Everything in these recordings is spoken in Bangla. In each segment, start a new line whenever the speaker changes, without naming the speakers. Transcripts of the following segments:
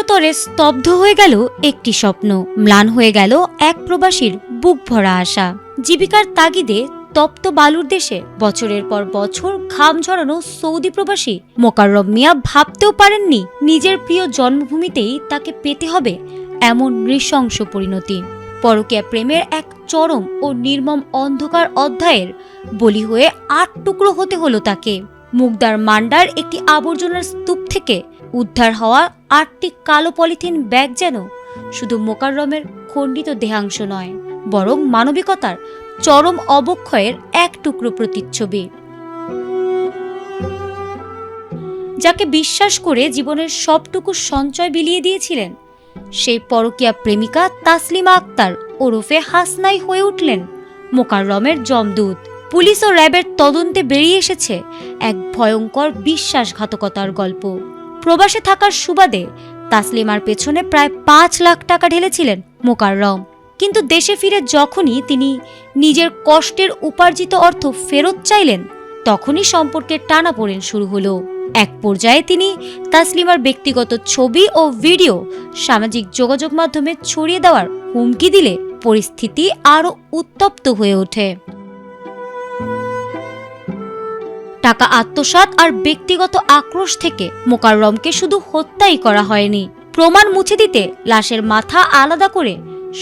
চিরতরে স্তব্ধ হয়ে গেল একটি স্বপ্ন, ম্লান হয়ে গেল এক প্রবাসীর বুক ভরা আশা। জীবিকার তাগিদে তপ্ত বালুর দেশে বছরের পর বছর ঘাম ঝরানো সৌদি প্রবাসী মোকাররম মিয়া ভাবতেও পারেননি নিজের প্রিয় জন্মভূমিতেই তাকে পেতে হবে এমন নৃশংস পরিণতি। পরকীয়া প্রেমের এক চরম ও নির্মম অন্ধকার অধ্যায়ের বলি হয়ে ৮ টুকরো হতে হলো তাকে। মুগদার মান্ডার একটি আবর্জনার স্তূপ থেকে উদ্ধার হওয়া ৮টি কালো পলিথিন ব্যাগ যেন শুধু মোকাররমের খণ্ডিত দেহাংশ নয়, বরং মানবিকতার চরম অবক্ষয়ের এক টুকরো প্রতিচ্ছবি। যাকে বিশ্বাস করে জীবনের সবটুকু সঞ্চয় বিলিয়ে দিয়েছিলেন, সেই পরকীয়া প্রেমিকা তাসলিমা আক্তার ওরফে হাসনাই হয়ে উঠলেন মোকাররমের যমদূত। পুলিশ ও র্যাবের তদন্তে বেরিয়ে এসেছে এক ভয়ঙ্কর বিশ্বাসঘাতকতার গল্প। প্রবাসে থাকার সুবাদে তাসলিমার পেছনে প্রায় ৫ লাখ টাকা ঢেলেছিলেন মোকাররম। কিন্তু দেশে ফিরে যখনই তিনি নিজের কষ্টের উপার্জিত অর্থ ফেরত চাইলেন, তখনই সম্পর্কের টানাপোড়েন শুরু হলো। এক পর্যায়ে তিনি তাসলিমার ব্যক্তিগত ছবি ও ভিডিও সামাজিক যোগাযোগ মাধ্যমে ছড়িয়ে দেওয়ার হুমকি দিলে পরিস্থিতি আরও উত্তপ্ত হয়ে ওঠে। টাকা আত্মসাৎ আর ব্যক্তিগত আক্রোশ থেকে মোকাররমকে শুধু হত্যাই করা হয়নি, প্রমাণ মুছে দিতে লাশের মাথা আলাদা করে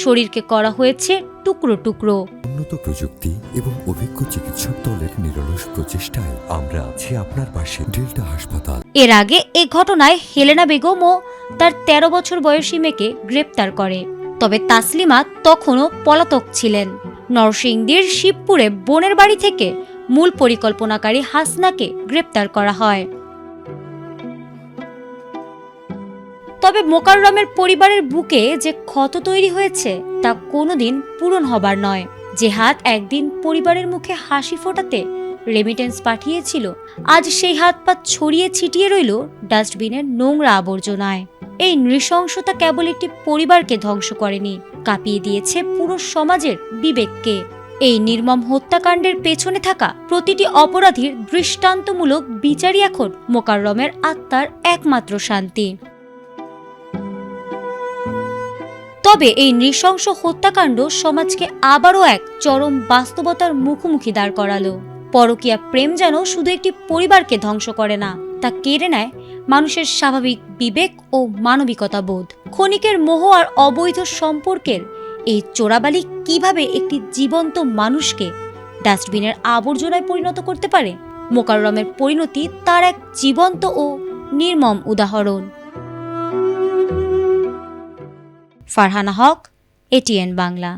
শরীরকে করা হয়েছে টুকরো টুকরো।
উন্নত প্রযুক্তি এবং অভিজ্ঞ চিকিৎসক দলের নিরলস প্রচেষ্টায় আমরা আছি আপনার পাশে। ডেল্টা হাসপাতাল।
এর আগে এ ঘটনায় হেলেনা বেগম ও তার ১৩ বছর বয়সী মেয়েকে গ্রেপ্তার করে। তবে তাসলিমা তখনও পলাতক ছিলেন। নরসিংদীর শিবপুরে বোনের বাড়ি থেকে মূল পরিকল্পনাকারী হাসনাকে গ্রেপ্তার করা হয়। তবে মোকাররমের পরিবারের বুকে যে ক্ষত তৈরি হয়েছে তা কোনোদিন পূরণ হবার নয়। যে হাত একদিন পরিবারের মুখে হাসি ফোটাতে রেমিটেন্স পাঠিয়েছিল, আজ সেই হাত পা ছড়িয়ে ছিটিয়ে রইল ডাস্টবিনের নোংরা আবর্জনায়। এই নৃশংসতা কেবল একটি পরিবারকে ধ্বংস করেনি, কাঁপিয়ে দিয়েছে পুরো সমাজের বিবেককে। এই নির্মম হত্যাকাণ্ডের পেছনে থাকা প্রতিটি অপরাধীর দৃষ্টান্তমূলক বিচারই এখন মোকাররমের আত্মার একমাত্র শান্তি। তবে এই নৃশংস হত্যাকাণ্ড সমাজকে আবারও এক চরম বাস্তবতার মুখোমুখি দাঁড় করালো। পরকীয়া প্রেম যেন শুধু একটি পরিবারকে ধ্বংস করে না, তা কেড়ে নেয় মানুষের স্বাভাবিক বিবেক ও মানবিকতা বোধ। ক্ষণিকের মোহ আর অবৈধ সম্পর্কের এই চোরাবালি কিভাবে একটি জীবন্ত মানুষকে ডাস্টবিনের আবর্জনায় পরিণত করতে পারে, মোকাররমের পরিণতি তার এক জীবন্ত ও নির্মম উদাহরণ। ফারহানা হক, এটিএন বাংলা।